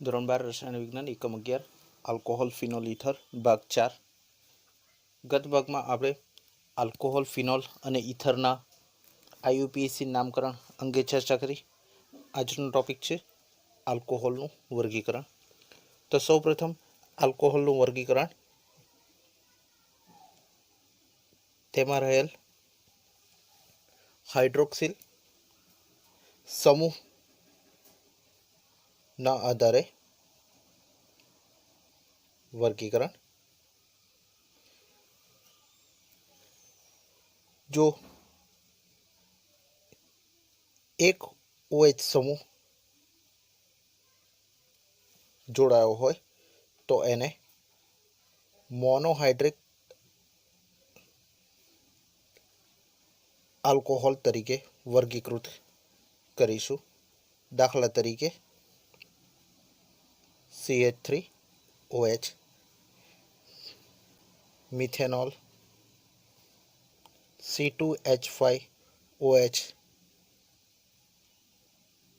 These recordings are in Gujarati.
ધોરણ 12 રસાયણ વિજ્ઞાન એકમ 11 આલ્કોહોલ ફિનોલ ઇથર ભાગ 4. ગત ભાગમાં આપણે આલ્કોહોલ ફિનોલ અને ઇથરના આઈયુપીએસી નામકરણ અંગે ચર્ચા કરી. આજનો ટોપિક છે આલ્કોહોલનું વર્ગીકરણ. તો સૌપ્રથમ આલ્કોહોલનું વર્ગીકરણ તેમાં રહેલ હાઇડ્રોક્સિલ સમૂહના આધારે વર્ગીકરણ. જો એક OH સમૂહ જોડાયો હોય તો એને મોનોહાઇડ્રિક આલ્કોહોલ તરીકે વર્ગીકૃત કરીશું. દાખલા તરીકે CH3OH, મિથેનોલ, C2H5OH,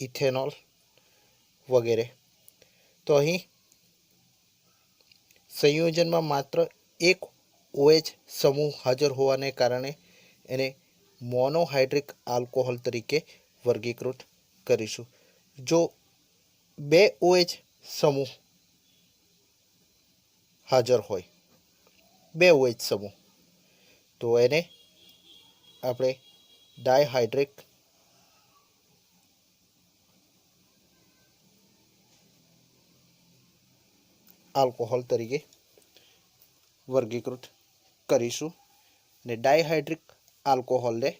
ઇથેનોલ વગેરે. તો અહીં સંયોજનમાં માત્ર એક OH સમૂહ હાજર હોવાને કારણે એને મોનોહાઇડ્રિક આલ્કોહોલ તરીકે વર્ગીકૃત કરીશું. જો બે OH સમૂહ હાજર હોય, બે OH સમૂહ, તો એને આપણે ડાયહાઇડ્રિક આલ્કોહોલ તરીકે વર્ગીકૃત કરીશું. ને ડાયહાઇડ્રિક આલ્કોહોલને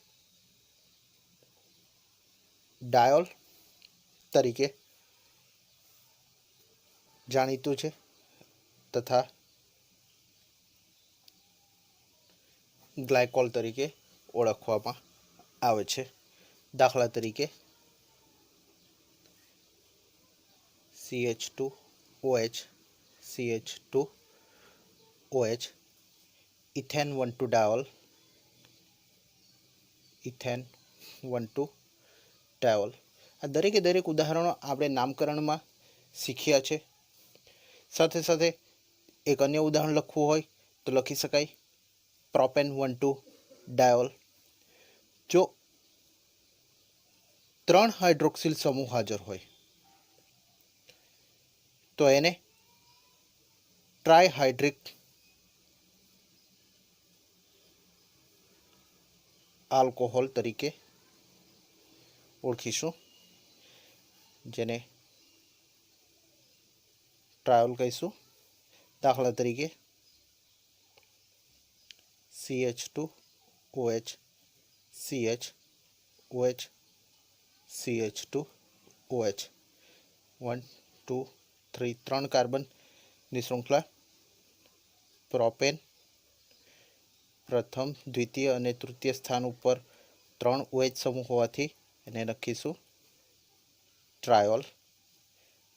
ડાયોલ તરીકે જાણીતું છે તથા ગ્લાયકોલ તરીકે ઓળખવામાં આવે છે. દાખલા તરીકે CH2OH, CH2OH, ethane 1,2 diol, ethane 1,2 diol. આ દરેકે દરેક ઉદાહરણો આપણે નામકરણમાં શીખ્યા છે. સાથે સાથે એક અન્ય ઉદાહરણ લખવું હોય તો લખી શકાય પ્રોપેન 1,2 ડાયોલ. જો 3 હાઇડ્રોક્સિલ સમૂહ હાજર હોય તો એને ટ્રાયહાઇડ્રિક આલ્કોહોલ તરીકે ઓળખીશું, જેને ટ્રાયોલ કહીશું. દાખલા તરીકે CH2OH, CHOH, CH2OH, 1 2 3 3 કાર્બનની શૃંખલા. પ્રોપેન પ્રથમ, દ્વિતીય અને તૃતીય સ્થાન ઉપર 3 OH સમૂહ હોવાથી એને લખીશું ટ્રાયોલ,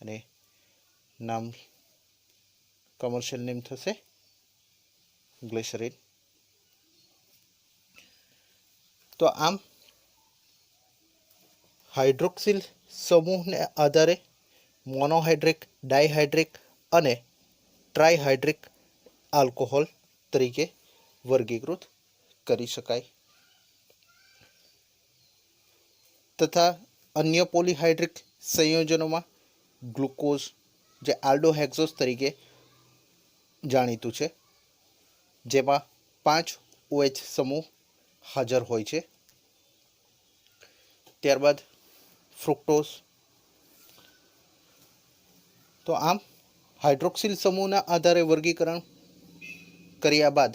અને નામ કમર્શિયલ નેમ થશે ગ્લિસરીન. તો આમ હાઇડ્રોક્સિલ સમૂહને આધારે મોનોહાઇડ્રિક, ડાયહાઇડ્રિક અને ટ્રાયહાઇડ્રિક આલ્કોહોલ તરીકે વર્ગીકૃત કરી શકાય. તથા અન્ય પોલીહાઇડ્રિક સંયોજનોમાં ગ્લુકોઝ, જે આલ્ડોહેક્ઝોસ તરીકે જાણીતું છે, જેમાં 5 OH સમૂહ હાજર હોય છે. ત્યારબાદ ફ્રુક્ટોઝ. તો આમ હાઇડ્રોક્સિલ સમૂહના આધારે વર્ગીકરણ કર્યા બાદ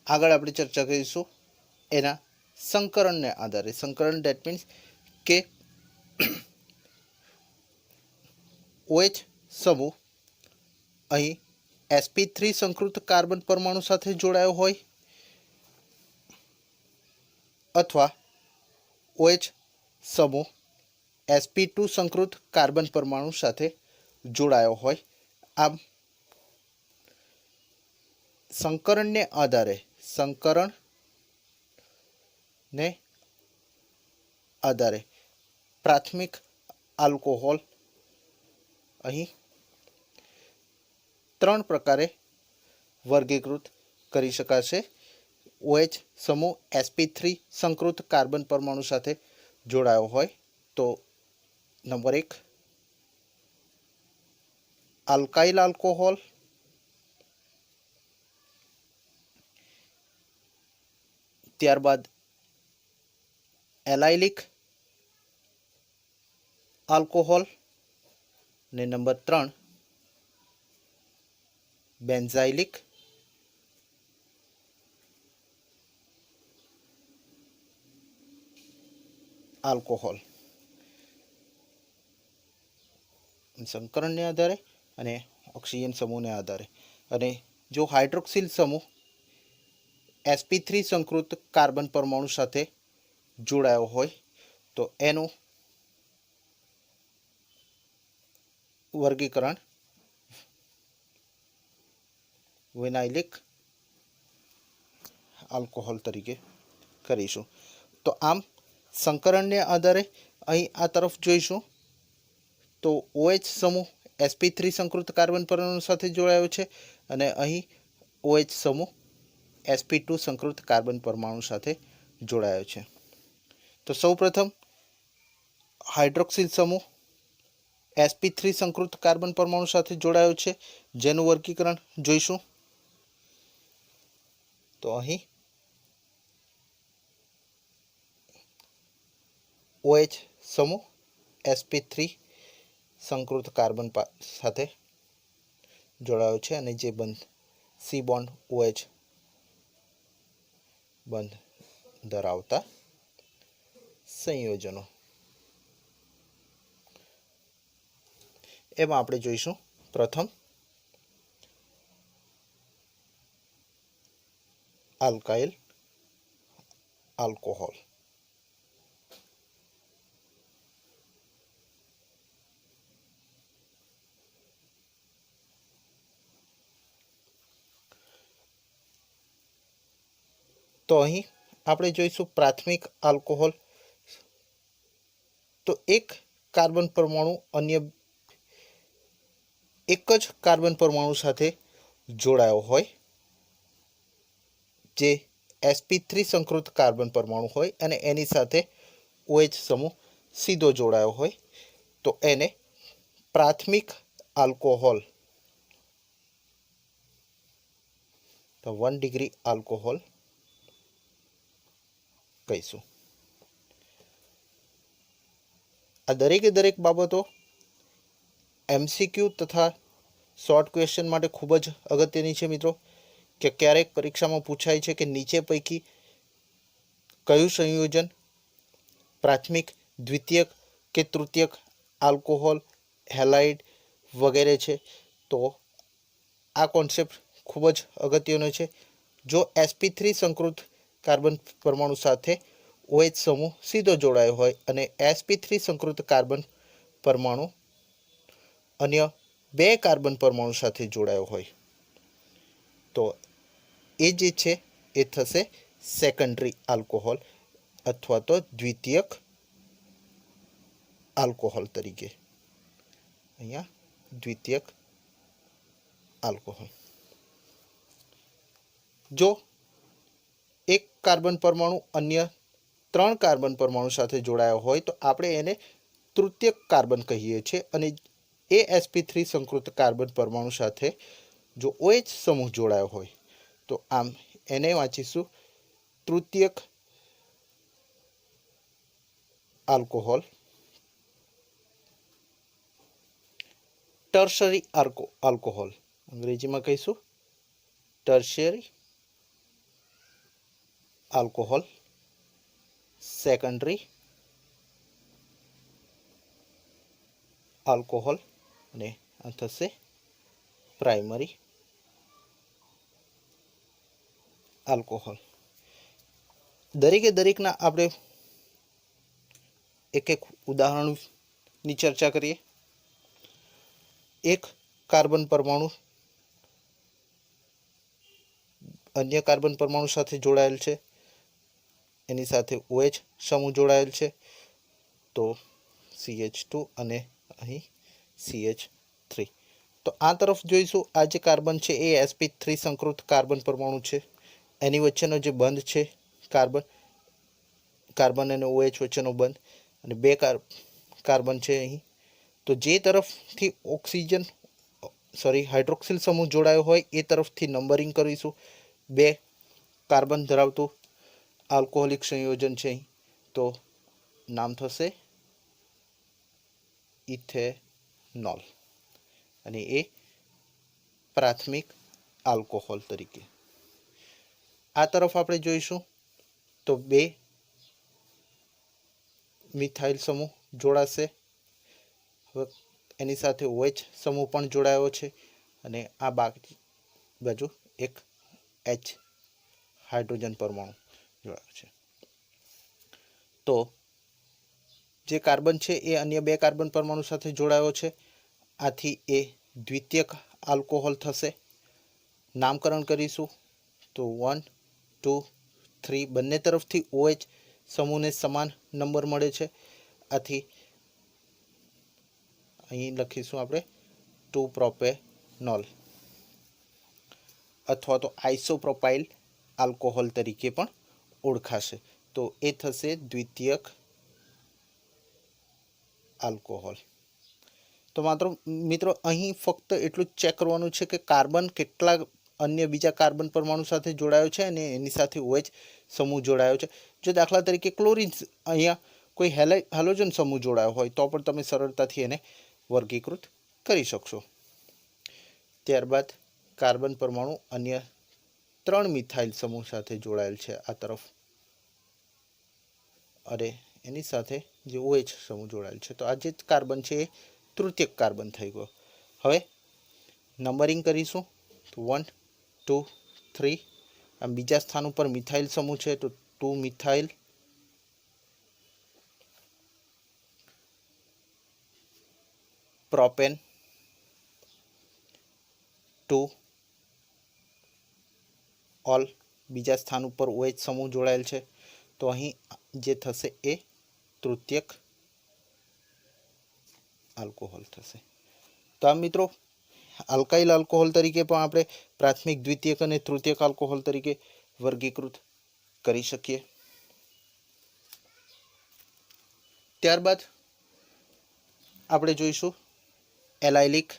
આગળ આપણે ચર્ચા કરીશું એના સંકરણને આધારે. સંકરણ ડેટ મીન્સ કે OH સમૂહ અહીં sp3 સંકૃત કાર્બન પરમાણુ સાથે જોડાયો હોય અથવા OH સમૂહ sp2 સંકૃત કાર્બન પરમાણુ સાથે જોડાયો હોય. આમ સંકરણને આધારે પ્રાથમિક આલ્કોહોલ અહીં 3 પ્રકારે વર્ગીકૃત કરી શકાશે. OH સમૂહ sp3 સંકૃત કાર્બન પરમાણુ સાથે જોડાયો હોય તો નંબર 1 આલ્કાઇલ આલ્કોહોલ, ત્યારબાદ એલાઇલિક આલ્કોહોલ ને નંબર 3 બેન્ઝાઇલિક આલ્કોહોલ. સંકરણને આધારે અને ઓક્સિજન સમૂહને આધારે. અને જો હાઇડ્રોક્સિલ સમૂહ sp3 સંકૃત કાર્બન પરમાણુ સાથે જોડાયો હોય તો એનું વર્ગીકરણ વિનાઇલિક આલ્કોહોલ તરીકે કરીશું. તો આમ સંકરણને આધારે અહીં આ તરફ જોઈશું તો OH સમૂહ sp3 સંકૃત કાર્બન પરમાણુ સાથે જોડાયો છે અને અહીં OH સમૂહ sp2 સંકૃત કાર્બન પરમાણુ સાથે જોડાયો છે. તો સૌપ્રથમ હાઇડ્રોક્સિલ સમૂહ sp3 સંકૃત કાર્બન પરમાણુ સાથે જોડાયો છે જેનું વર્ગીકરણ જોઈશું. તો અહીં OH સમૂહ sp3 સંકૃત કાર્બન સાથે જોડાયો છે અને જે બંધ C બોન્ડ OH બંધ ધરાવતા સંયોજનો. એમાં આપણે જોઈશું પ્રથમ આલ્કાઇલ આલ્કોહોલ. તો અહીં આપણે જોઈશું પ્રાથમિક આલ્કોહોલ. તો એક કાર્બન પરમાણુ અન્ય એક જ કાર્બન પરમાણુ સાથે જોડાયો હોય જે sp3 સંકૃત કાર્બન પરમાણુ હોય અને એની સાથે OH સમૂહ સીધો જોડાયો હોય તો એને પ્રાથમિક આલ્કોહોલ, તો 1 ડિગ્રી આલ્કોહોલ કહીશું. આ દરેક બાબતો MCQ તથા શોર્ટ ક્વેશ્ચન માટે ખૂબ જ અગત્યની છે મિત્રો, કે ક્યારેક પરીક્ષામાં પૂછાય છે કે નીચે પૈકી કયું સંયોજન પ્રાથમિક, દ્વિતીયક કે તૃતીયક આલ્કોહોલ, હેલાઇડ વગેરે છે. તો આ કોન્સેપ્ટ ખૂબ જ અગત્યનો છે. જો sp3 સંકૃત કાર્બન પરમાણુ સાથે OH સમૂહ સીધો જોડાયો હોય અને sp3 સંકૃત કાર્બન પરમાણુ અન્ય 2 કાર્બન પરમાણુ સાથે જોડાયો હોય તો એ જે છે એ થશે સેકન્ડરી આલ્કોહોલ અથવા તો દ્વિતીયક આલ્કોહોલ તરીકે. અહીંયા દ્વિતીયક આલ્કોહોલ. જો એક કાર્બન પરમાણુ અન્ય 3 કાર્બન પરમાણુ સાથે જોડાયો હોય તો આપણે એને તૃતીયક કાર્બન કહીએ છીએ અને એ sp3 સંકૃત કાર્બન પરમાણુ સાથે જો OH સમૂહ જોડાયો હોય તો આમ એને વાંચીશું તૃતીયક આલ્કોહોલ. ટર્શરી આલ્કોહોલ અંગ્રેજીમાં કહીશું ટર્શરી આલ્કોહોલ. સેકન્ડરી આલ્કોહોલ અને આ થશે પ્રાઇમરી આલ્કોહોલ. દરેકના આપણે એક ઉદાહરણની ચર્ચા કરીએ. એક કાર્બન પરમાણુ અન્ય કાર્બન પરમાણુ સાથે જોડાયેલ છે, એની સાથે OH સમૂહ જોડાયેલ છે તો CH2 અને અહીં CH 3। તો આ તરફ જોઈશું, આ જે કાર્બન છે એ sp3 સંકૃત કાર્બન પરમાણુ છે, એની વચ્ચેનો જે બંધ છે કાર્બન અને OH વચ્ચેનો બંધ, અને બે કાર્બન છે અહીં. તો જે તરફથી હાઇડ્રોક્સિલ સમૂહ જોડાયો હોય એ તરફથી નંબરિંગ કરીશું. 2 કાર્બન ધરાવતું આલ્કોહોલિક સંયોજન છે અહીં, તો નામ થશે ઇથેનોલ, અને એ પ્રાથમિક આલ્કોહોલ તરીકે. આ તરફ આપણે જોઈશું તો 2 મિથાઇલ સમૂહ જોડાશે. હવે એની સાથે OH સમૂહ પણ જોડાયો છે, અને આ બાજુ એક H હાઇડ્રોજન પરમાણુ જોડાયો છે. તો જે કાર્બન છે એ અન્ય 2 કાર્બન પરમાણુ સાથે જોડાયો છે, આથી એ દ્વિતીયક આલ્કોહોલ થશે. નામકરણ કરીશું તો 1 2 3, બંને તરફથી OH સમૂહને સમાન નંબર મળે છે, આથી અહીં લખીશું આપણે 2 પ્રોપેનોલ, અથવા તો આઇસોપ્રોપાઇલ આલ્કોહોલ તરીકે પણ ઓળખાશે. તો એ થશે દ્વિતીયક આલ્કોહોલ. તો માત્ર મિત્રો અહીં ફક્ત એટલું જ ચેક કરવાનું છે કે કાર્બન કેટલા અન્ય બીજા કાર્બન પરમાણુ સાથે જોડાયો છે અને એની સાથે OH સમૂહ જોડાયો છે. જો દાખલા તરીકે ક્લોરિન અહીંયા કોઈ હેલોજન સમૂહ જોડાયો હોય તો પણ તમે સરળતાથી એને વર્ગીકૃત કરી શકશો. ત્યારબાદ કાર્બન પરમાણુ અન્ય 3 મિથાઇલ સમૂહ સાથે જોડાયેલ છે આ તરફ, અને એની સાથે જે OH સમૂહ જોડાયેલ છે. તો આ જે કાર્બન છે એ તૃતીયક કાર્બન થઈ ગયો. હવે નંબરિંગ કરીશું તો 1 2 3. આમ બીજા સ્થાન ઉપર મિથાઇલ સમૂહ છે તો 2 મિથાઇલ, પ્રોપેન 2 ઓલ, બીજા સ્થાન ઉપર OH સમૂહ જોડાયેલ છે, તો અહીં જે થશે એ તૃતીયક આલ્કોહોલ થશે. તો આ મિત્રો આલ્કાઇલ આલ્કોહોલ તરીકે પણ આપણે પ્રાથમિક, દ્વિતીયક અને તૃતીયક આલ્કોહોલ તરીકે વર્ગીકૃત કરી શકીએ. ત્યારબાદ આપણે જોઈશું એલાઇલિક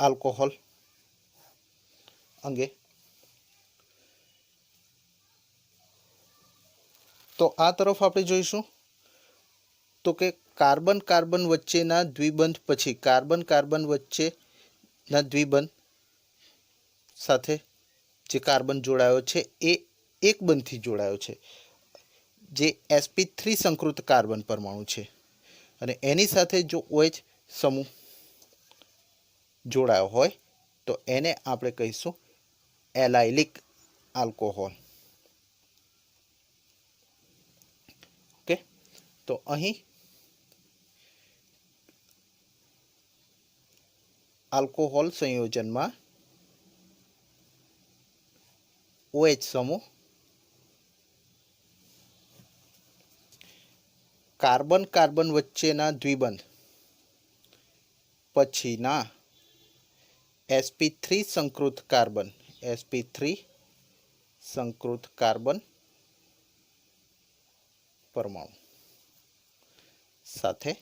આલ્કોહોલ અંગે. તો આ તરફ આપણે જોઈશું તો કે કાર્બન કાર્બન વચ્ચેના દ્વિબંધ પછી કાર્બન કાર્બન વચ્ચેના દ્વિબંધ સાથે જે કાર્બન જોડાયો છે એ એક બંધથી જોડાયો છે, જે sp3 સંકૃત કાર્બન પરમાણુ છે, અને એની સાથે જો OH સમૂહ જોડાયો હોય તો એને આપણે કહીશું એલાઇલિક આલ્કોહોલ. ઓકે, તો અહીં આલ્કોહોલ સંયોજનમાં OH સમૂહ કાર્બન કાર્બન વચ્ચેના દ્વિબંધ પછીના sp3 સંકૃત કાર્બન પરમાણુ સાથે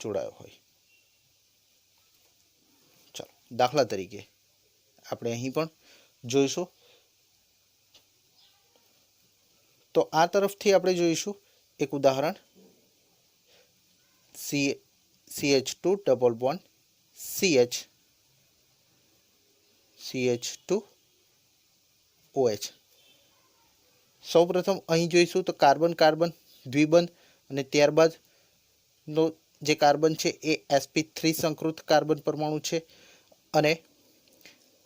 જોડાયો હોય. ચાલો દાખલા તરીકે આપણે અહીં પણ જોઈશું. તો આ તરફથી આપણે જોઈશું એક ઉદાહરણ, CH2 ડબલ બોન્ડ CH2OH. સૌપ્રથમ અહીં જોઈશું તો કાર્બન કાર્બન દ્વિબંધ, અને ત્યારબાદનો જે કાર્બન છે એ sp3 સંકૃત કાર્બન પરમાણુ છે, અને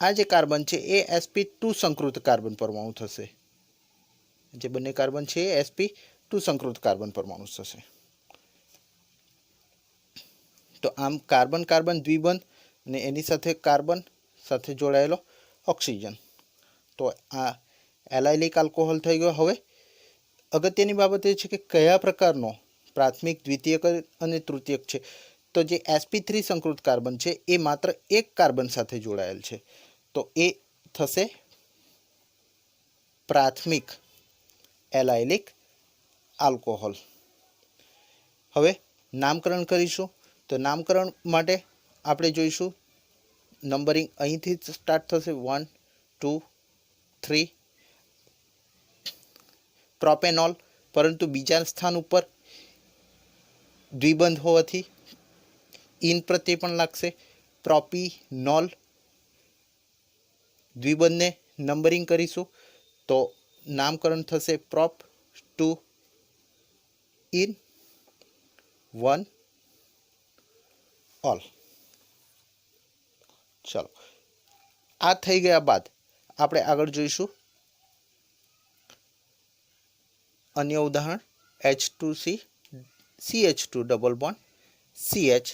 આ જે કાર્બન છે એ sp2 સંકૃત કાર્બન પરમાણુ થશે. જે બંને કાર્બન છે એ sp2 સંકૃત કાર્બન પરમાણુ થશે. તો આમ કાર્બન કાર્બન દ્વિબંધ અને એની સાથે કાર્બન સાથે જોડાયેલો ઓક્સિજન, તો આ એલાયલિક આલ્કોહોલ થઈ ગયો। હવે અગત્યની બાબત એ છે કે કયા પ્રકારનો પ્રાથમિક, દ્વિતીયક અને તૃતીયક છે। તો જે sp3 સંકૃત કાર્બન છે એ માત્ર એક કાર્બન સાથે જોડાયેલ છે, તો એ થશે પ્રાથમિક એલાયલિક આલ્કોહોલ। હવે નામકરણ કરીશું, તો નામકરણ માટે આપણે જોઈશું નંબરિંગ અહીંથી સ્ટાર્ટ થશે 1 2 3। પ્રોપેનોલ, પરંતુ બીજા સ્થાન ઉપર દ્વિબંધ હોવાથી ઇન પ્રત્યય પણ લાગશે। પ્રોપીનોલ, દ્વિબંધને નંબરિંગ કરીશું તો નામકરણ થશે પ્રોપ 2 ઇન 1 ઓલ। ચાલો, આ થઈ ગયા બાદ આપણે આગળ જોઈશું અન્ય ઉદાહરણ H2C CH2 double bond CH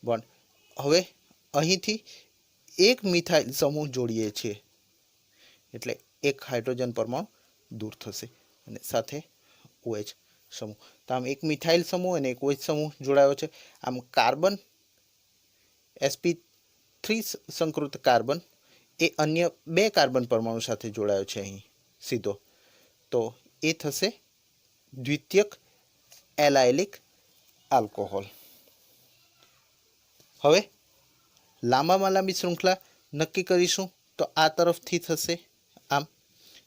bond. હવે અહીંથી એક મિથાઇલ સમૂહ જોડીએ છીએ એટલે એક હાઇડ્રોજન પરમાણુ દૂર થશે અને સાથે OH સમૂહ। તો આમ એક મિથાઇલ સમૂહ અને એક OH સમૂહ જોડાયો છે। આમ કાર્બન sp3 સંકૃત કાર્બન એ અન્ય બે કાર્બન પરમાણુ સાથે જોડાયો છે અહીં સીધો, તો એ થશે દ્વિતીયક એલાયલિક આલ્કોહોલ। હવે લાંબામાં લાંબી શૃંખલા નક્કી કરીશું તો આ તરફથી થશે આમ,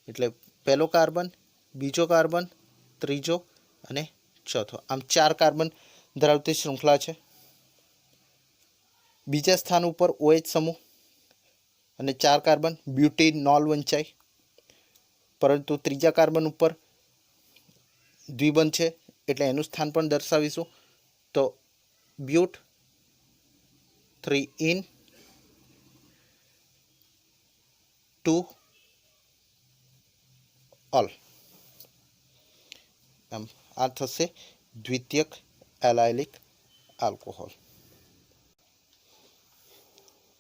એટલે પહેલો કાર્બન, બીજો કાર્બન, ત્રીજો અને ચોથો, આમ 4 કાર્બન ધરાવતી શૃંખલા છે। બીજા સ્થાન ઉપર OH સમૂહ અને 4 કાર્બન બ્યુટેનોલ વંચાય, પરંતુ ત્રીજા કાર્બન ઉપર દ્વિબંધ છે એટલે એનું સ્થાન પણ દર્શાવીશું તો બ્યુટ 3 ઇન 2 ઓલ। આમ આ થશે દ્વિતીયક એલાયલિક આલ્કોહોલ।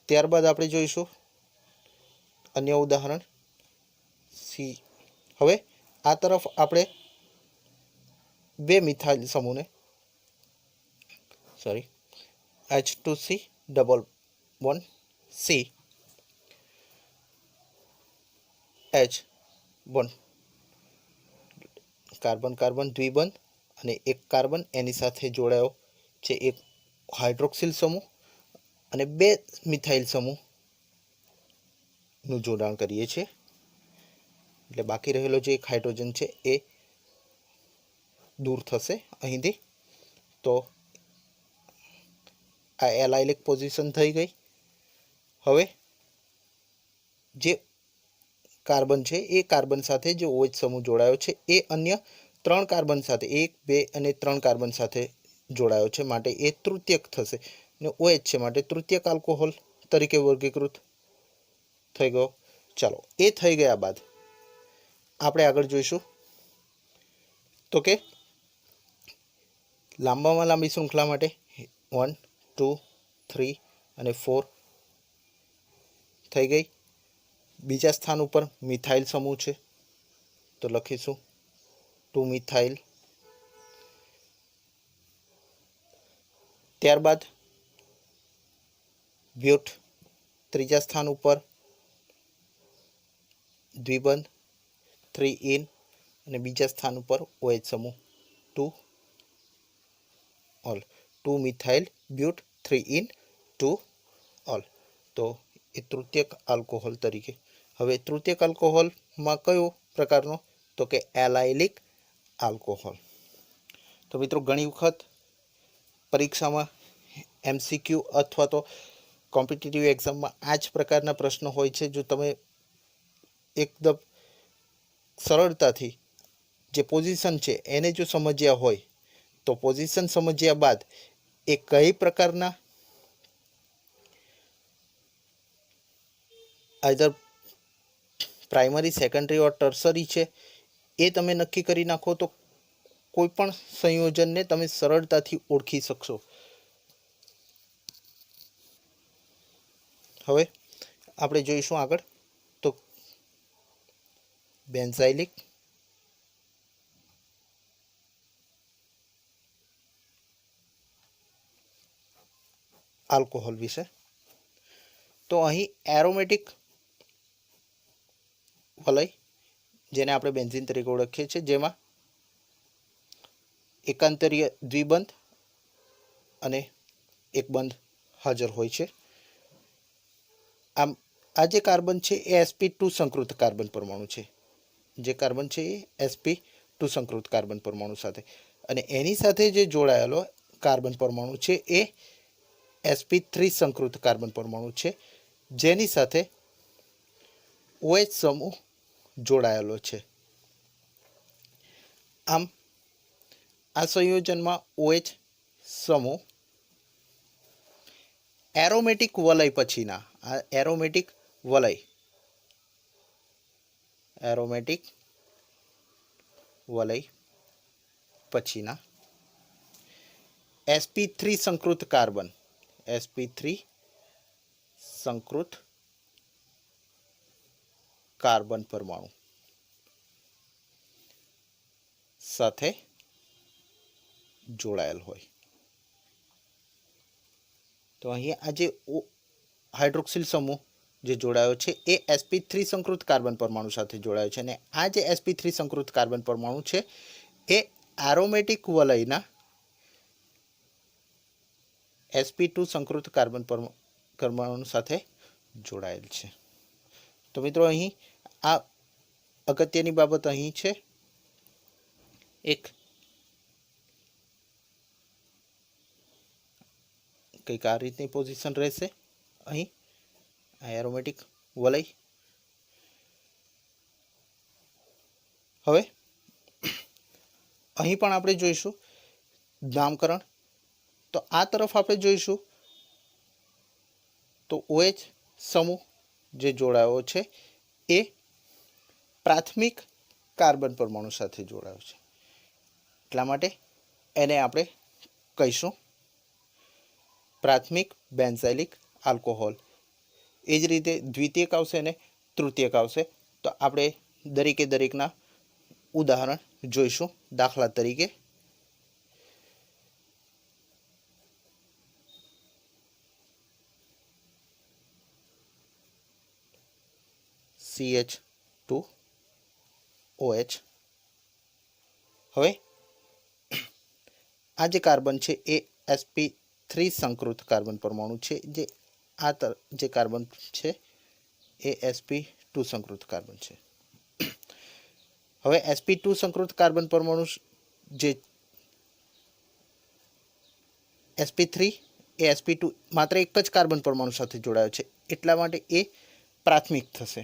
ત્યારબાદ આપણે જોઈશું અન્ય ઉદાહરણ સી। હવે આ તરફ આપણે બે મિથાઇલ સમૂહને H2C double bond C H bond, carbon carbon દ્વિબંધ અને એક કાર્બન એની સાથે જોડાયો છે એક હાઇડ્રોક્સિલ સમૂહ અને બે મિથાઇલ સમૂહનું જોડાણ કરીએ છીએ એટલે બાકી રહેલો જે એક હાઇડ્રોજન છે એ દૂર થશે અહીંથી। તો આ એલાયલિક પોઝિશન થઈ ગઈ। હવે જે કાર્બન છે એ કાર્બન સાથે જે OH સમૂહ જોડાયો છે એ અન્ય 3 કાર્બન સાથે 1 2 અને 3 કાર્બન સાથે જોડાયો છે, માટે એ તૃતીયક થશે અને OH છે માટે તૃતીયક આલ્કોહોલ તરીકે વર્ગીકૃત થઈ ગયો। ચાલો, એ થઈ ગયા બાદ આપણે આગળ જોઈશું તો કે લાંબામાં લાંબી શૃંખલા માટે 1 2 3 અને 4 થઈ ગઈ। બીજા સ્થાન ઉપર મિથાઇલ સમૂહ છે તો લખીશું 2 મિથાઇલ। ત્યારબાદ બ્યુટ, ત્રીજા સ્થાન ઉપર દ્વિબંધ 3 ઇન અને બીજા સ્થાન ઉપર OH સમૂહ 2 ઓલ। 2 મિથાઇલ બ્યુટ 3 ઇન 2 ઓલ, તો એ તૃતીયક આલ્કોહોલ તરીકે। હવે તૃતીયક આલ્કોહોલમાં કયો પ્રકારનો, તો કે એલાયલિક આલ્કોહોલ। તો મિત્રો ઘણી વખત પરીક્ષામાં MCQ અથવા તો કોમ્પિટિટિવ એક્ઝામમાં આ જ પ્રકારના પ્રશ્નો હોય છે। જો તમે એકદમ સરળતાથી જે પોઝિશન છે એને જો સમજ્યા હોય તો પોઝિશન સમજ્યા બાદ એ કઈ પ્રકારના આઈધર પ્રાઇમરી, સેકન્ડરી ઓર ટર્સરી છે એ તમે નક્કી કરી નાખો તો કોઈ પણ સંયોજનને તમે સરળતાથી ઓળખી શકશો। હવે આપણે જોઈશું આગળ તો બેન્ઝાઇલિક આલ્કોહોલ વિશે. તો અહીં એરોમેટિક વલય, જેને આપણે બેન્ઝીન તરીકે ઓળખીએ છીએ, જેમાં એકાંતરીય દ્વિબંધ અને એક બંધ હાજર હોય છે. આમ આ જે કાર્બન છે એ sp2 સંકૃત કાર્બન પરમાણુ છે. જે કાર્બન છે એ sp2 સંકૃત કાર્બન પરમાણુ સાથે, અને એની સાથે જે જોડાયેલો કાર્બન પરમાણુ છે એ sp3 સંકૃત કાર્બન પરમાણુ છે, જેની સાથે OH સમૂહ જોડાયેલો છે. આમ આ સંયોજનમાં OH સમૂહ એરોમેટિક વલય પછીના, આ એરોમેટિક વલય પછીના sp3 સંકૃત કાર્બન પરમાણુ સાથે જોડાયેલ હોય. તો અહીં આ જે હાઇડ્રોક્સિલ સમૂહ જે જોડાયો છે એ sp3 સંકૃત કાર્બન પરમાણુ સાથે જોડાયો છે, અને આ જે sp3 સંકૃત કાર્બન પરમાણુ છે એ એરોમેટિક વલયના sp2 સંકૃત કાર્બન પરમાણુ સાથે જોડાયેલ છે. તો મિત્રો અહીં આ અગત્યની બાબત અહીં છે, એક કંઈક આ રીતની પોઝિશન રહેશે અહીં આ એરોમેટિક વલય. હવે અહીં પણ આપણે જોઈશું નામકરણ. તો આ તરફ આપણે જોઈશું તો OH સમૂહ જે જોડાયો છે એ પ્રાથમિક કાર્બન પરમાણુ સાથે જોડાયો છે, એટલા માટે એને આપણે કહીશું પ્રાથમિક બેન્ઝાઇલિક આલ્કોહોલ. એ જ રીતે દ્વિતીયક આવશે અને તૃતીયક આવશે. તો આપણે દરેકના ઉદાહરણ જોઈશું. દાખલા તરીકે CH2OH. હવે આ જે કાર્બન છે એ sp3 સંકૃત કાર્બન પરમાણુ છે, જે જે કાર્બન છે એ sp2 સંકૃત કાર્બન છે. હવે sp2 સંકૃત કાર્બન પરમાણુ જે sp3 એ sp2 માત્ર એક જ કાર્બન પરમાણુ સાથે જોડાયો છે, એટલા માટે એ પ્રાથમિક થશે.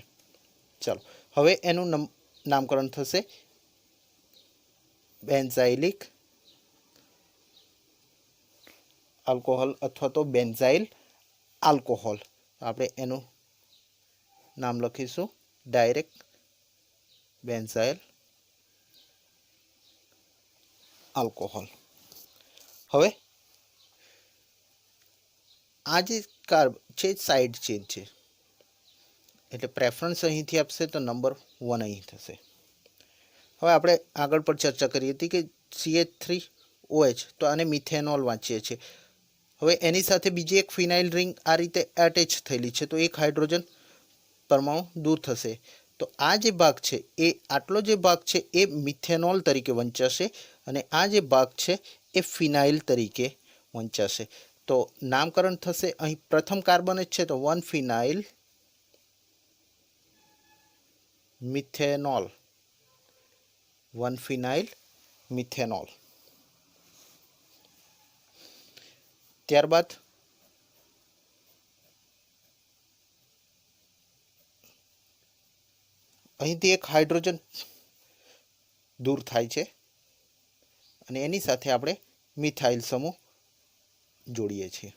ચાલો હવે એનું નામકરણ થશે બેન્ઝાઇલિક આલ્કોહોલ અથવા તો બેન્ઝાઇલ આલ્કોહોલ. આપણે એનું નામ લખીશું ડાયરેક્ટ બેન્ઝાઇલ આલ્કોહોલ. હવે આ જે કાર્બ છે સાઇડ ચેન છે, એટલે પ્રેફરન્સ અહીંથી આપશે તો નંબર 1 અહીં થશે. હવે આપણે આગળ પર ચર્ચા કરી હતી કે CH3OH, તો આને મિથેનોલ વાંચીએ છીએ. હવે એની સાથે બીજી એક ફિનાઇલ રિંગ આ રીતે એટેચ થયેલી છે, તો એક હાઇડ્રોજન પરમાણુ દૂર થશે. તો આ જે ભાગ છે એ આટલો જે ભાગ છે એ મિથેનોલ તરીકે વંચાશે, અને આ જે ભાગ છે એ ફિનાઇલ તરીકે વંચાશે. તો નામકરણ થશે અહીં પ્રથમ કાર્બન જ છે, તો 1 ફિનાઇલ મિથેનોલ, 1 ફિનાઇલ મિથેનોલ. ત્યારબાદ અહીંથી એક હાઇડ્રોજન દૂર થાય છે, અને એની સાથે આપણે મિથાઇલ સમૂહ જોડીએ છીએ.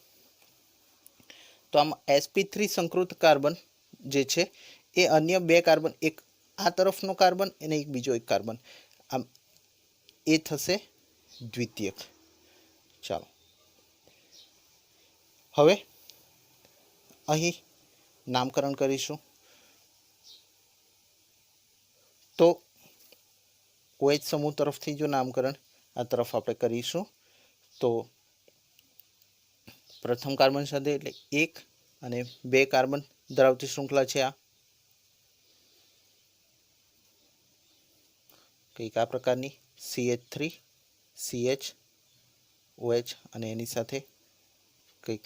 તો આમ sp3 સંકૃત કાર્બન જે છે એ અન્ય બે કાર્બન, એક આ તરફનો કાર્બન અને એક બીજો એક કાર્બન, આમ એ થશે દ્વિતીયક. ચાલો હવે અહીં નામકરણ કરીશું. તો OH સમૂહ તરફથી જો નામકરણ આ તરફ આપણે કરીશું તો પ્રથમ કાર્બન સાથે એટલે 1 અને 2 કાર્બન ધરાવતી શૃંખલા છે આ કંઈક આ પ્રકારની CH3 CH OH અને એની સાથે કંઈક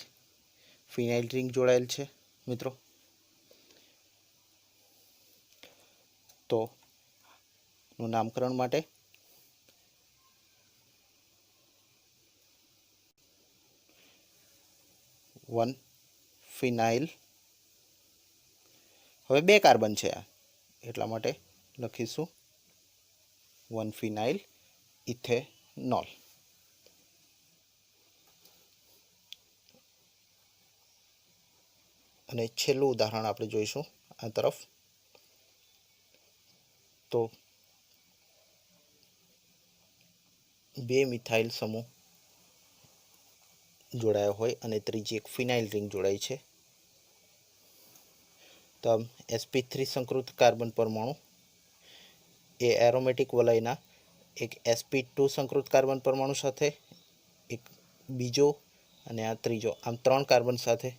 ફિનાઇલ રિંગ જોડાયેલ છે મિત્રો. તો નું નામકરણ માટે વન ફિનાઇલ, હવે 2 કાર્બન છે આ એટલા માટે લખીશું 1 ફિનાઇલ ઇથેનોલ. અને છેલ્લું ઉદાહરણ આપણે જોઈશું આ તરફ. તો 2 મિથાઇલ સમૂહ જોડાયો હોય અને ત્રીજી એક ફિનાઇલ રિંગ જોડાઈ છે. તો આમ sp3 સંકૃત કાર્બન પરમાણુ એ એરોમેટિક વલયના એક sp2 સંકૃત કાર્બન પરમાણુ સાથે એક બીજો અને આ ત્રીજો આમ 3 કાર્બન સાથે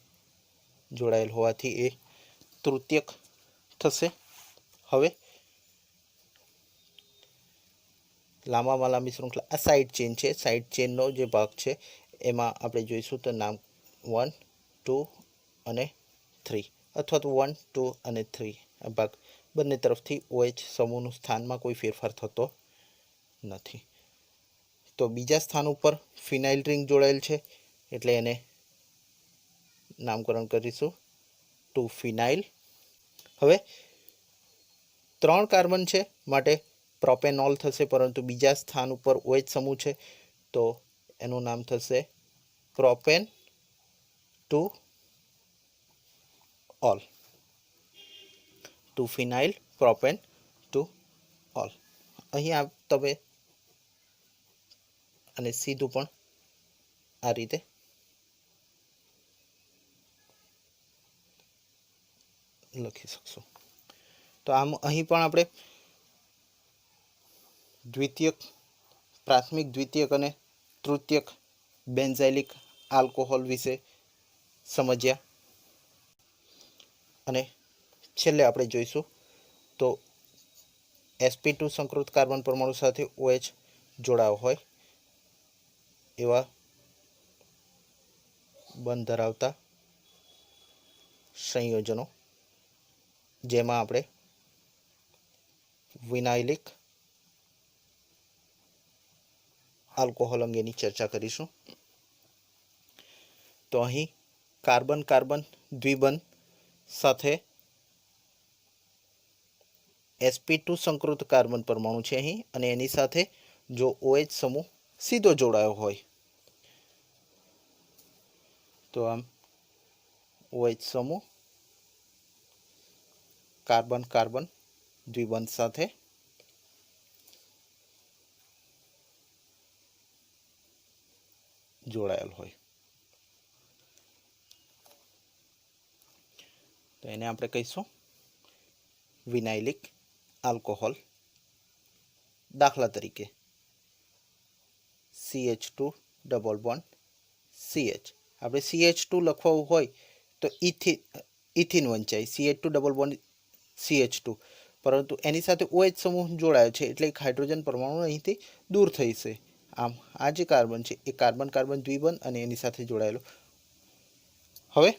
જોડાયેલ હોવાથી એ તૃતીયક થશે. હવે લાંબામાં લાંબી શૃંખલા આ સાઇડ ચેન છે. સાઇડ ચેનનો જે ભાગ છે એમાં આપણે જોઈશું તો નામ 1 2 અને 3 અથવા તો 1 2 અને 3 આ ભાગ બંને તરફથી OH સમૂહનું સ્થાનમાં કોઈ ફેરફાર થતો નથી. તો બીજા સ્થાન ઉપર ફિનાઇલ રિંગ જોડાયેલ છે એટલે એને નામકરણ કરીશું 2 ફિનાઇલ. હવે 3 કાર્બન છે માટે પ્રોપેનોલ થશે, પરંતુ બીજા સ્થાન ઉપર OH સમૂહ છે તો એનું નામ થશે propane to all. 2 phenyl propane to all. અહીં તમે અને સીધું પણ આ રીતે લખી શકશો. તો આમ અહીં પણ આપણે દ્વિતીયક, પ્રાથમિક, દ્વિતીયક અને તૃતીયક બેન્ઝાઇલિક આલ્કોહોલ વિશે સમજ્યા. અને છેલ્લે આપણે જોઈશું તો sp2 સંકૃત કાર્બન પરમાણુ સાથે OH જોડાયો હોય એવા બંધ ધરાવતા સંયોજનો, જેમાં આપણે વિનાઇલિક આલ્કોહોલ અંગેની ચર્ચા કરીશું. તો અહીં કાર્બન કાર્બન દ્વિબંધ સાથે sp2 સંકૃત કાર્બન પરમાણુ છે અહીં, અને એની સાથે જો OH સમૂહ સીધો જોડાયો હોય તો આમ OH સમૂહ કાર્બન કાર્બન દ્વિબંધ સાથે જોડાયેલ હોય તો એને આપણે કહીશું વિનાઇલિક આલ્કોહોલ. દાખલા તરીકે CH2 ડબલ બોન્ડ CH, આપણે CH2 લખવું હોય તો ઇથિન વંચાય CH2 ડબલ બોન્ડ CH2, પરંતુ એની સાથે OH સમૂહ જોડાયો છે એટલે એક હાઇડ્રોજન પરમાણુ અહીંથી દૂર થઈ છે. આમ આ જે કાર્બન છે એ કાર્બન કાર્બન દ્વિબંધ અને એની સાથે જોડાયેલો. હવે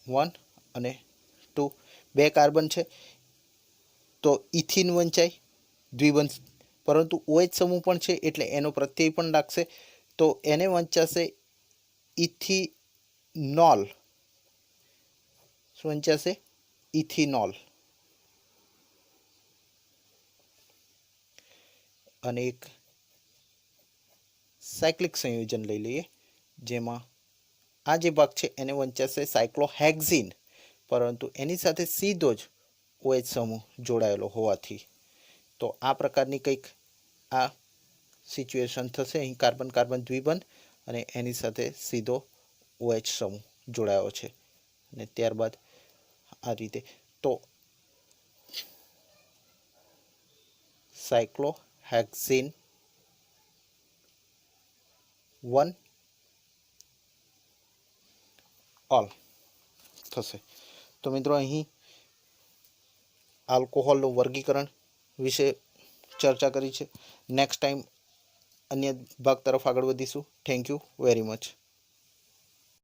1 અને 2 2 કાર્બન છે તો ઇથિન વંચાય દ્વિબંધ, પરંતુ OH સમૂહ પણ છે એટલે એનો પ્રત્યય પણ લાગશે તો એને વંચાશે ઇથિનોલ. શું વંચાશે? ઇથિનોલ. અને એક સાયક્લિક સંયોજન લઈ લઈએ જેમાં આ જે ભાગ છે એને વંચાશે સાયક્લોહેક્ઝિન, પરંતુ એની સાથે સીધો જ OH સમૂહ જોડાયેલો હોવાથી તો આ પ્રકારની કંઈક આ સિચ્યુએશન થશે. અહીં કાર્બન કાર્બન દ્વિબંધ અને એની સાથે સીધો OH સમૂહ જોડાયો છે અને ત્યારબાદ આ રીતે. તો સાયક્લોહેક્ઝેન 1 ઓલ થશે. તો મિત્રો અહીં આલ્કોહોલનું વર્ગીકરણ વિશે ચર્ચા કરી છે. નેક્સ્ટ ટાઈમ અન્ય ભાગ તરફ આગળ વધીશું. Thank you very much.